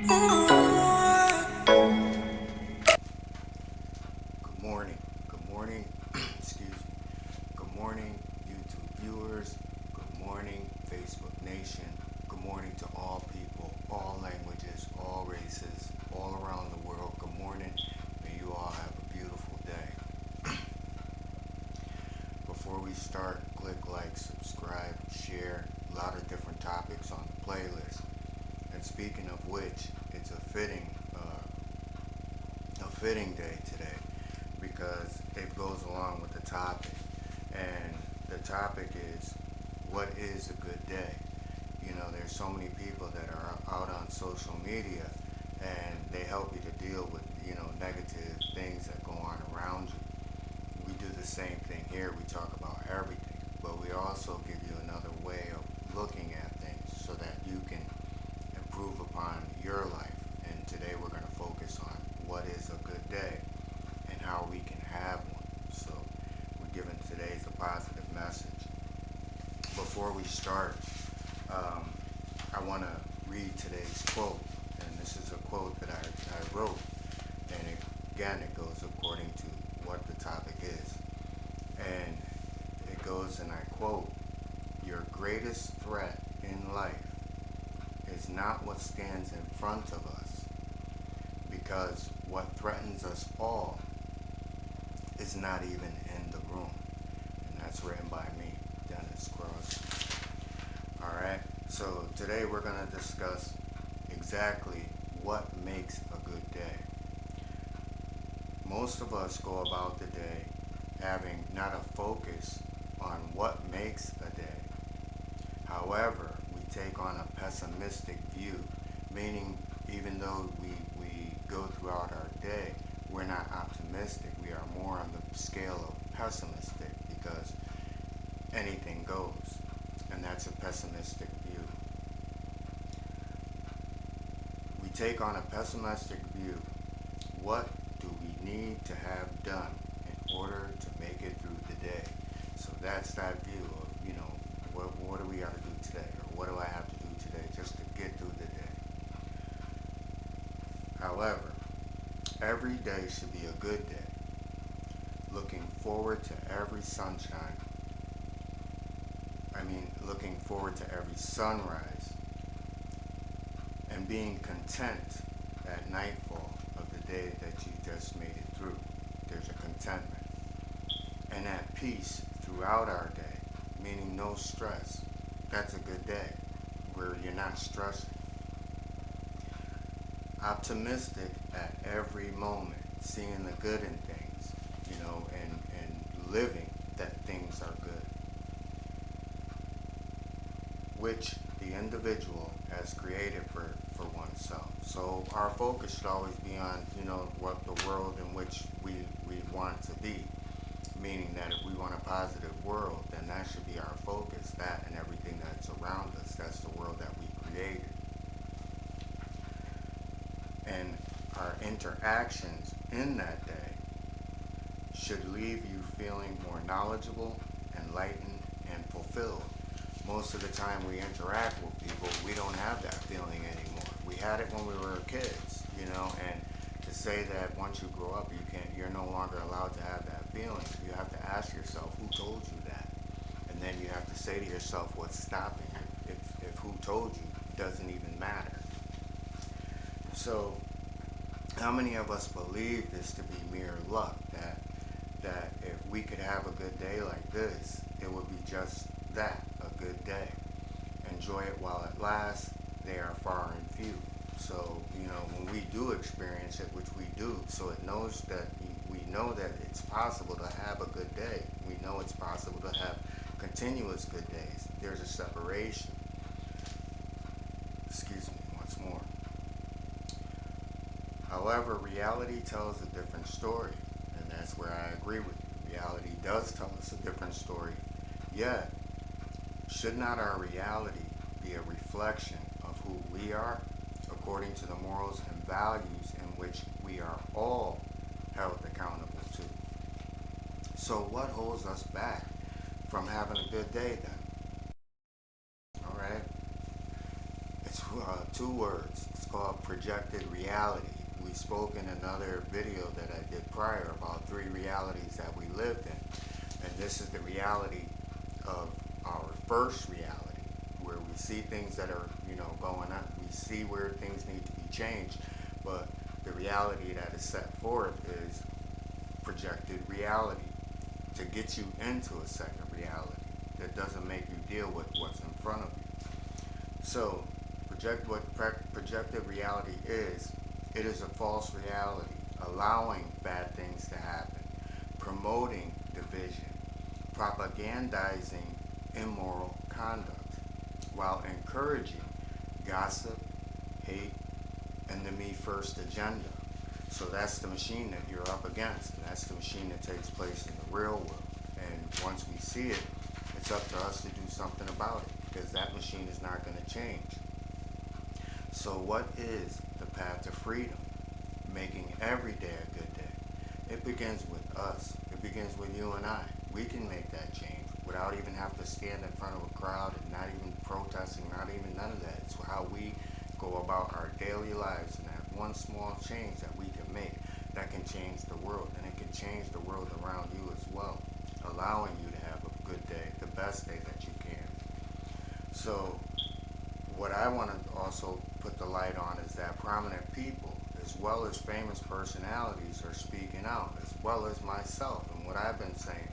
Good morning. Good morning. Excuse me. Good morning, YouTube viewers. Good morning, Facebook Nation. Good morning to all people, all languages, all races, all around the world. Good morning. May you all have a beautiful day. Before we start, click like, subscribe, share. A lot of different topics on the playlist. And speaking of which, it's a fitting day today because it goes along with the topic. And the topic is, what is a good day? You know, there's so many people that are out on social media and they help you to deal with, negative things that go on around you. We do the same thing here. We talk about everything, but we also give you another way of looking at things so that you can improve upon your life. And today we're going to focus on what is a good day and how we can have one. So we're giving today's a positive message. Before we start, I want to read today's quote, and this is a quote that I wrote, and it goes according to what the topic is. And it goes, and I quote, "Your greatest threat in life is not what stands in front of us, because what threatens us all is not even in the room." And that's written by me, Dennis Cross. Alright, so today we're going to discuss exactly what makes a good day. Most of us go about the day having not a focus on what makes a day. However, we take on a pessimistic view, meaning even though we go throughout our day, we're not optimistic. We are more on the scale of pessimistic because anything goes, and that's a pessimistic view. We take on a pessimistic view. What do we need to have done in order to make it through the day? So that's that view of, what do we got to do today, or what do I have to do today just to get through the day? However, every day should be a good day. Looking forward to every sunshine. Looking forward to every sunrise. And being content at nightfall of the day that you just made it through. There's a contentment. And at peace throughout our day, meaning no stress. That's a good day, where you're not stressing. Optimistic at every moment, seeing the good in things, and living that things are good, which the individual has created for oneself. So our focus should always be on, what the world in which we want to be. Meaning that if we want a positive world, then that should be our focus, that and everything that's around us. That's the world that we created. And our interactions in that day should leave you feeling more knowledgeable, enlightened, and fulfilled. Most of the time we interact with people, we don't have that feeling anymore. We had it when we were kids, and to say that once you grow up, you're no longer allowed to have that feeling. You have to ask yourself, who told you that? And then you have to say to yourself, what's stopping you? If who told you doesn't even matter. So, how many of us believe this to be mere luck? That if we could have a good day like this, it would be just that, a good day. Enjoy it while it lasts. They are far and few. So, when we do experience it, which we do, so we know that it's possible to have a good day. We know it's possible to have continuous good days. There's a separation. Excuse me, once more. However, reality tells a different story, and that's where I agree with you. Reality does tell us a different story. Yet, should not our reality be a reflection of who we are, according to the morals and values in which we are all held accountable to? So what holds us back from having a good day then? Alright? It's two words. It's called projected reality. We spoke in another video that I did prior about 3 realities that we lived in. And this is the reality of our first reality, where we see things that are, going on. We see where things need to be changed, but the reality that is set forth is projected reality to get you into a second reality that doesn't make you deal with what's in front of you. So, what projected reality is, it is a false reality, allowing bad things to happen, promoting division, propagandizing immoral conduct, while encouraging gossip, hate, and the me first agenda. So that's the machine that you're up against, and that's the machine that takes place in the real world. And once we see it, it's up to us to do something about it, because that machine is not going to change. So what is the path to freedom? Making every day a good day. It begins with us. It begins with you and I. We can make that change without even having to stand in front of a crowd and not even protesting, not even none of that. It's how we go about our daily lives, and that one small change that we can make that can change the world, and it can change the world around you as well, allowing you to have a good day, the best day that you can. So what I want to also put the light on is that prominent people, as well as famous personalities, are speaking out, as well as myself and what I've been saying.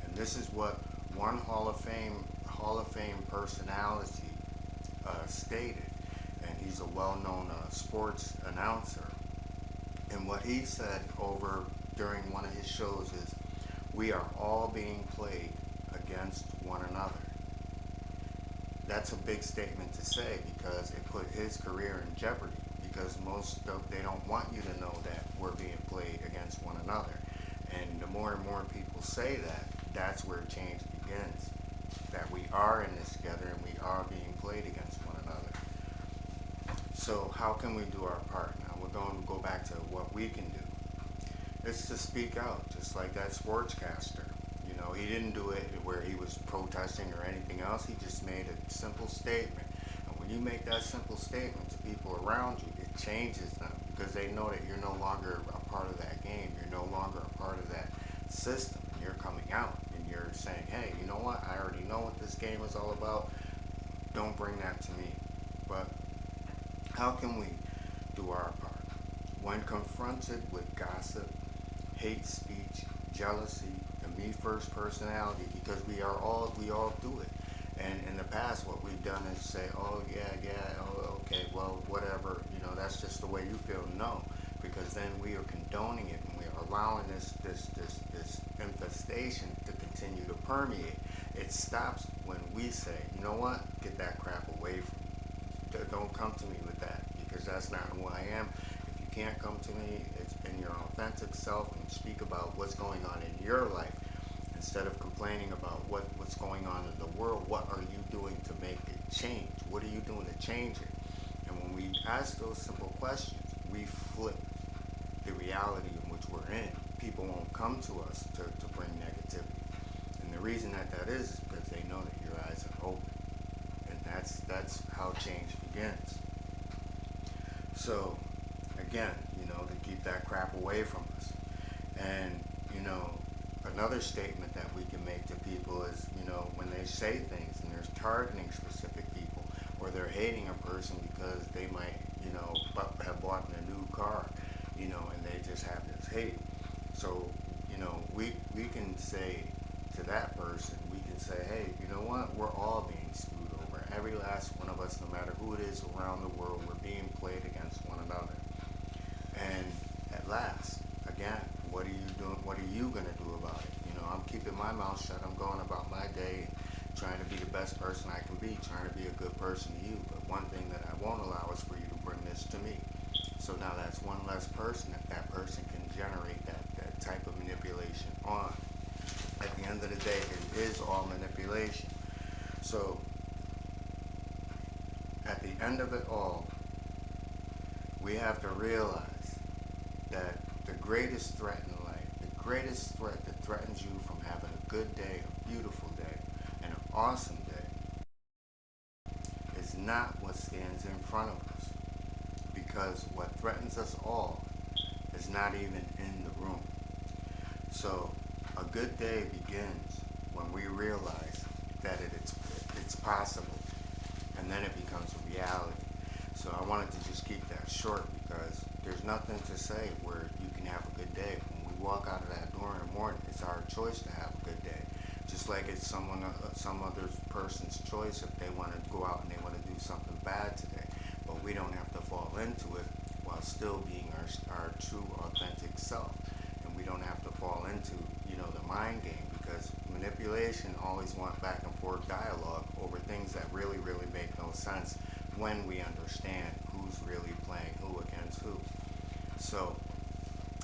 And this is what one Hall of Fame personality stated, and he's a well-known sports announcer. And what he said over during one of his shows is, we are all being played against one another. That's a big statement to say, because it put his career in jeopardy, because they don't want you to know that we're being played against one another. And the more and more people say that, that's where change begins, that we are in this together and we are being played against one another. So how can we do our part? Now we're going to go back to what we can do. It's to speak out, just like that sportscaster. He didn't do it where he was protesting or anything else. He just made a simple statement. And when you make that simple statement to people around you, it changes them, because they know that you're no longer a part of that game. You're no longer a part of that system. And you're coming out and you're saying, hey, you know what? I already know what this game is all about. Don't bring that to me. But how can we do our part? When confronted with gossip, hate speech, jealousy, the me first personality, because we all do it. And in the past, what we've done is say, oh yeah, oh, okay, well, whatever, that's just the way you feel. No, because then we are condoning it, and we are allowing this infestation to continue to permeate. It stops when we say, you know what, get that crap away from me. Don't come to me with that, because that's not who I am. If you can't come to me, it's in your authentic self, and speak about what's going on in your life. Instead of complaining about what's going on in the world, what are you doing to make it change? What are you doing to change it? And when we ask those simple questions, we flip the reality in which we're in. People won't come to us to bring negativity. And the reason that is because they know that your eyes are open. And that's how change begins. So, again, to keep that crap away from us. And, another statement that we can make to people is, when they say things and they're targeting specific people, or they're hating a person because they might, have bought a new car, and they just have this hate. So, we can say to that person, we can say, hey, you know what, we're all being screwed over. Every last one of us, no matter who it is around the world, we're being played against one another. And at last, again, what are you doing? What are you going to do about it? I'm keeping my mouth shut. I'm going about my day, trying to be the best person I can be, trying to be a good person to you. But one thing that I won't allow is for you to bring this to me. So now that's one less person that person can generate that type of manipulation on. At the end of the day, it is all manipulation. So at the end of it all, we have to realize that the greatest threat in life, the greatest threat that threatens you from having a good day, a beautiful day, and an awesome day, is not what stands in front of us. because what threatens us all is not even in the room. So a good day begins when we realize that it's possible, and then it becomes a reality. So I wanted to just keep that short because there's nothing to say where you can have a good day. When we walk out of that door in the morning, it's our choice to have a good day. Just like it's some other person's choice if they want to go out and they want to do something bad today. But we don't have to fall into it while still being our true authentic self. And we don't have to fall into, the mind game, because manipulation always wants back and forth dialogue over things that really, really make no sense when we understand who's really playing who against who. So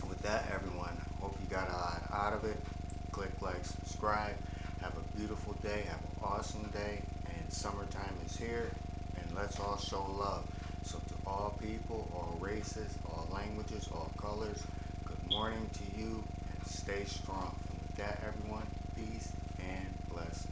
with that, everyone, hope you got a lot out of it. Click like, subscribe. Have a beautiful day. Have an awesome day. And summertime is here. And let's all show love. So to all people, all races, all languages, all colors, good morning to you, and stay strong. And with that, everyone, peace and blessings.